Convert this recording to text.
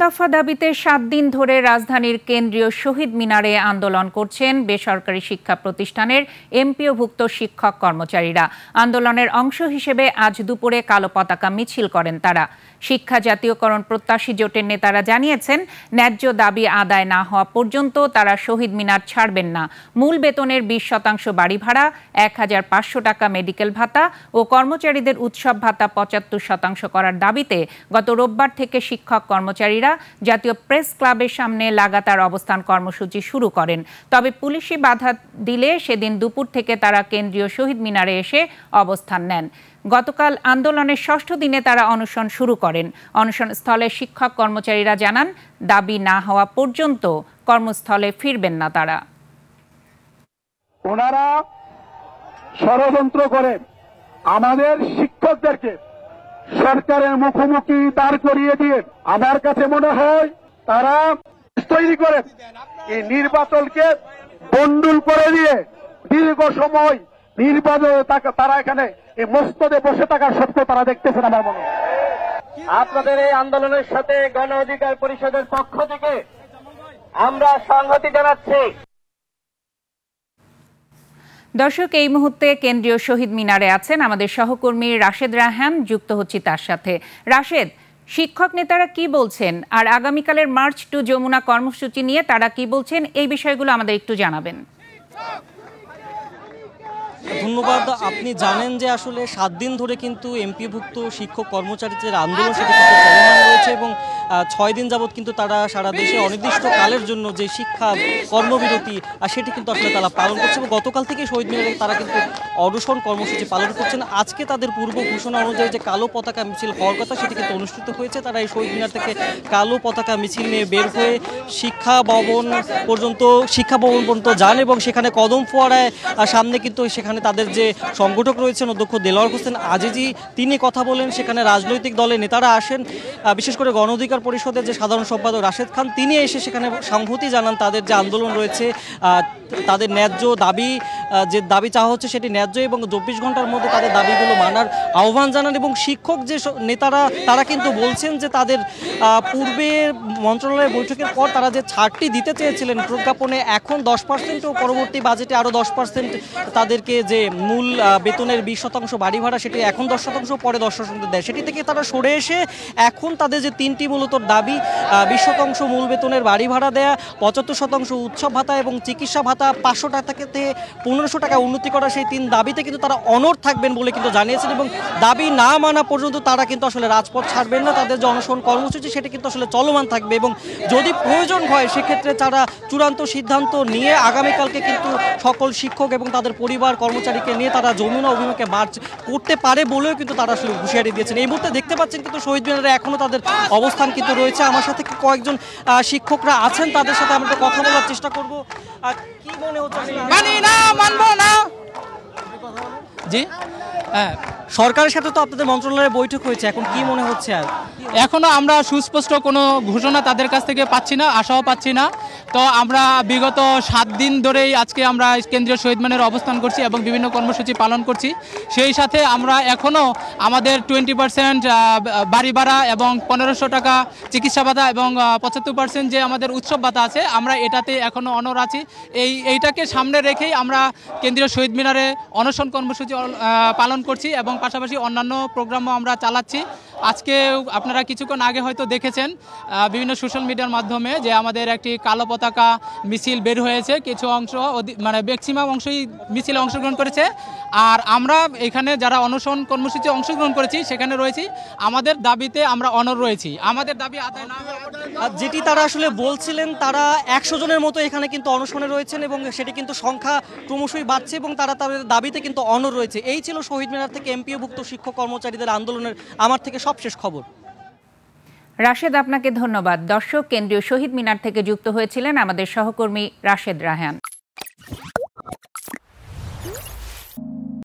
দফা দাবিতে ৭ দিন ধরে রাজধানীর কেন্দ্রীয় শহীদ মিনারে আন্দোলন করছেন বেসরকারি শিক্ষা প্রতিষ্ঠানের এমপিওভুক্ত শিক্ষক কর্মচারীরা। আন্দোলনের অংশ হিসেবে আজ দুপুরে কালো পতাকা মিছিল করেন তারা। শিক্ষা জাতীয়করণ প্রত্যাশী জোটের নেতারা জানিয়েছেন, ন্যায্য দাবি আদায় না হওয়া পর্যন্ত তারা শহীদ মিনার ছাড়বেন না। মূল বেতনের ২০% বাড়ি ভাড়া, ১,৫০০ টাকা মেডিকেল ভাতা ও কর্মচারীদের উৎসব ভাতা ৭৫% করার দাবিতে গত রোববার থেকে শিক্ষক কর্মচারীরা জাতীয় প্রেস ক্লাবের সামনে লাগাতার অবস্থান কর্মসূচি শুরু করেন। তবে পুলিশি বাধা দিলে সেদিন দুপুর থেকে তারা কেন্দ্রীয় শহীদ মিনারে এসে অবস্থান নেন। গতকাল আন্দোলনের ৬ষ্ঠ দিনে তারা অনশন শুরু করেন। অনশন স্থলে শিক্ষক কর্মচারীরা জানান, দাবি না হওয়া পর্যন্ত কর্মস্থলে ফিরবেন না তারা। ওনারা ষড়যন্ত্র করে আমাদের শিক্ষকদেরকে সরকারের মুখোমুখি দাঁড় করিয়ে দিয়ে আমার কাছে মনে হয় তারা তৈরি করে এই নির্বাচনকে বন্ডুল করে দিয়ে দীর্ঘ সময় নির্বাচন তারা এখানে এই মস্তদে বসে থাকার সত্য তারা দেখতেছেন। আমার মনে হয় আপনাদের এই আন্দোলনের সাথে গণ অধিকার পরিষদের পক্ষ থেকে আমরা সংহতি জানাচ্ছি। দর্শক, এই মুহূর্তে কেন্দ্রীয় শহীদ মিনারে আছেন আমাদের সহকর্মী রাশেদ রায়হান। যুক্ত হচ্ছি তার সাথে। রাশেদ, শিক্ষক নেতারা কি বলছেন আর আগামীকালের মার্চ টু যমুনা কর্মসূচি নিয়ে তারা কি বলছেন, এই বিষয়গুলো আমাদের একটু জানাবেন। ধন্যবাদ। আপনি জানেন যে আসলে ৭ দিন ধরে কিন্তু এমপিভুক্ত শিক্ষক কর্মচারীদের আন্দোলন সেটা কিন্তু চলমান রয়েছে এবং ৬ দিন যাবৎ কিন্তু তারা সারা দেশে অনির্দিষ্টকালের জন্য যে শিক্ষা কর্মবিরতি সেটি কিন্তু আসলে তারা পালন করছে এবং গতকাল থেকে শহীদ মিনারে তারা কিন্তু অনশন কর্মসূচি পালন করছেন। আজকে তাদের পূর্ব ঘোষণা অনুযায়ী যে কালো পতাকা মিছিল হওয়ার কথা সেটি কিন্তু অনুষ্ঠিত হয়েছে। তারা এই শহীদ মিনার থেকে কালো পতাকা মিছিল নিয়ে বের হয়ে শিক্ষা ভবন পর্যন্ত যান এবং সেখানে কদম ফোয়ারায় সামনে কিন্তু সেখানে তাদের যে সংগঠক রয়েছেন অধ্যক্ষ দেলোয়ার হোসেন আজিজি, তিনি কথা বলেন। সেখানে রাজনৈতিক দলের নেতারা আসেন, বিশেষ করে গণ অধিকার পরিষদের যে সাধারণ সম্পাদক রাশেদ খান, তিনি এসে সেখানে সংহতি জানান। তাদের যে আন্দোলন রয়েছে, তাদের ন্যায্য দাবি, যে দাবি চাওয়া হচ্ছে সেটি ন্যায্য এবং ২৪ ঘন্টার মধ্যে তাদের দাবিগুলো মানার আহ্বান জানান। এবং শিক্ষক যে নেতারা তারা কিন্তু বলছেন যে তাদের পূর্বে মন্ত্রণালয়ের বৈঠকের পর তারা যে ছাড়টি দিতে চেয়েছিলেন প্রজ্ঞাপনে, এখন 10% ও পরবর্তী বাজেটে আরও 10% তাদেরকে যে মূল বেতনের 20% বাড়ি ভাড়া সেটি এখন 10%, পরে 10% দেয়, সেটি থেকে তারা সরে এসে এখন তাদের যে 3টি মূলত দাবি, 20% মূল বেতনের বাড়ি ভাড়া দেয়া, 75% উৎসব ভাতা এবং চিকিৎসা ভাতা 500 টাকা থেকে 1500 টাকা উন্নতি করা, সেই 3 দাবিতে কিন্তু তারা অনড় থাকবেন বলে কিন্তু জানিয়েছেন এবং দাবি না মানা পর্যন্ত তারা কিন্তু আসলে রাজপথ ছাড়বেন না। তাদের যে অনশন কর্মসূচি সেটি কিন্তু আসলে চলমান থাকবে এবং যদি প্রয়োজন হয় সেক্ষেত্রে তারা চূড়ান্ত সিদ্ধান্ত নিয়ে আগামীকালকে কিন্তু সকল শিক্ষক এবং তাদের পরিবার কর্মচারীকে নিয়ে তারা যমুনা অভিমুখে মার্চ করতে পারে বলেও কিন্তু তারা আসলে হুঁশিয়ারি দিয়েছেন। এই মুহূর্তে দেখতে পাচ্ছেন কিন্তু শহীদ মিনারে এখনো তাদের অবস্থান কিন্তু রয়েছে। আমার সাথে কয়েকজন শিক্ষকরা আছেন, তাদের সাথে আমরা কথা বলার চেষ্টা করব। কি মনে হচ্ছে? মানি না, মানবো না। জি হ্যাঁ, সরকারের সাথে তো আপনাদের মন্ত্রণালয়ের বৈঠক হয়েছে, এখন কি মনে হচ্ছে? আর এখনো আমরা সুস্পষ্ট কোনো ঘোষণা তাদের কাছ থেকে পাচ্ছি না, আশাও পাচ্ছি না। তো আমরা বিগত ৭ দিন ধরেই আজকে আমরা কেন্দ্রীয় শহীদ মিনারে অবস্থান করছি এবং বিভিন্ন কর্মসূচি পালন করছি। সেই সাথে আমরা এখনও আমাদের 20% বাড়ি ভাড়া এবং 1500 টাকা চিকিৎসা ভাতা এবং 75% যে আমাদের উৎসব ভাতা আছে, আমরা এটাতে এখনও অনড় আছি। এইটাকে সামনে রেখেই আমরা কেন্দ্রীয় শহীদ মিনারে অনশন কর্মসূচি পালন করছি এবং পাশাপাশি অন্যান্য প্রোগ্রামও আমরা চালাচ্ছি। আজকে আপনারা কিছুক্ষণ আগে হয়তো দেখেছেন বিভিন্ন সোশ্যাল মিডিয়ার মাধ্যমে যে আমাদের একটি কালো পতাকা মিছিল বের হয়েছে। কিছু অংশ মানে ম্যাক্সিমাম অংশই মিছিলে অংশগ্রহণ করেছে। আর আমরা এখানে যারা অনশন কর্মসূচি অংশগ্রহণ করেছি সেখানে রয়েছি, আমাদের দাবিতে আমরা অনড় রয়েছি। আমাদের দাবি আদায় না যেটি তারা আসলে বলছিলেন, তারা 100 জনের মতো এখানে কিন্তু অনশনে রয়েছেন এবং সেটি কিন্তু সংখ্যা ক্রমশই বাড়ছে এবং তারা তাদের দাবিতে কিন্তু অনড় রয়েছে। এই ছিল শহীদ মিনার থেকে এমপিওভুক্ত শিক্ষক কর্মচারীদের আন্দোলনের আমার থেকে সবশেষ খবর। রাশেদ, আপনাকে ধন্যবাদ। দর্শক, কেন্দ্রীয় শহীদ মিনার থেকে যুক্ত হয়েছিলেন আমাদের সহকর্মী রাশেদ রায়হান।